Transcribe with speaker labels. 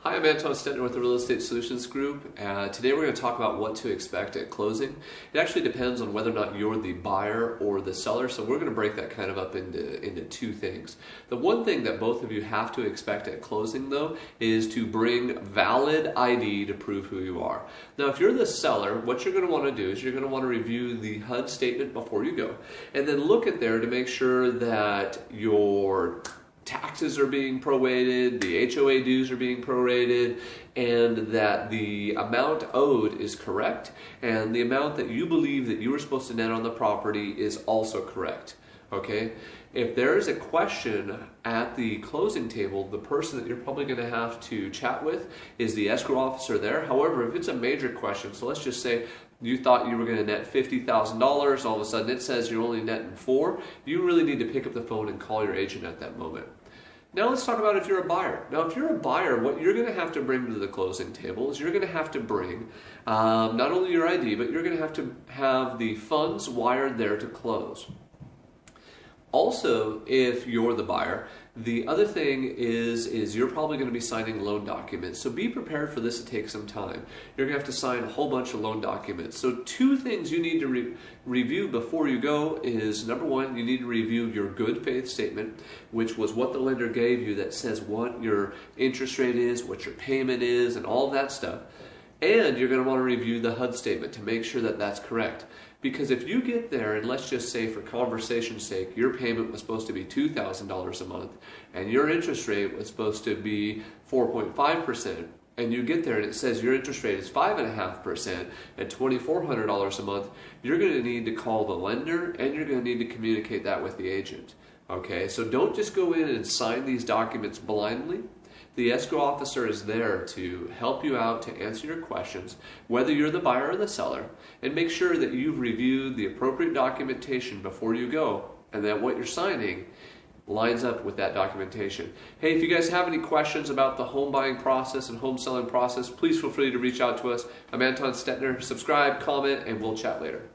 Speaker 1: Hi, I'm Anton Stetner with the Real Estate Solutions Group. Today we're going to talk about what to expect at closing. It actually depends on whether or not you're the buyer or the seller, so we're going to break that kind of up into two things. The one thing that both of you have to expect at closing, though, is to bring valid ID to prove who you are. Now, if you're the seller, what you're going to want to do is you're going to want to review the HUD statement before you go, and then look at there to make sure that your taxes are being prorated, the HOA dues are being prorated, and that the amount owed is correct, and the amount that you believe that you were supposed to net on the property is also correct. Okay? If there is a question at the closing table, the person that you're probably going to have to chat with is the escrow officer there. However, if it's a major question, so let's just say you thought you were going to net $50,000, all of a sudden it says you're only netting $4,000, you really need to pick up the phone and call your agent at that moment. Now let's talk about if you're a buyer. Now if you're a buyer, what you're going to have to bring to the closing table is you're going to have to bring not only your ID, but you're going to have the funds wired there to close. Also, if you're the buyer, the other thing is you're probably going to be signing loan documents. So be prepared for this to take some time. You're going to have to sign a whole bunch of loan documents. So two things you need to review before you go is, number one, you need to review your good faith statement, which was what the lender gave you that says what your interest rate is, what your payment is, and all of that stuff. And you're going to want to review the HUD statement to make sure that that's correct. Because if you get there, and let's just say for conversation's sake, your payment was supposed to be $2,000 a month, and your interest rate was supposed to be 4.5%, and you get there and it says your interest rate is 5.5% and $2,400 a month, you're going to need to call the lender, and you're going to need to communicate that with the agent. Okay, so don't just go in and sign these documents blindly. The escrow officer is there to help you out, to answer your questions, whether you're the buyer or the seller, and make sure that you've reviewed the appropriate documentation before you go, and that what you're signing lines up with that documentation. Hey, if you guys have any questions about the home buying process and home selling process, please feel free to reach out to us. I'm Anton Stetner. Subscribe, comment, and we'll chat later.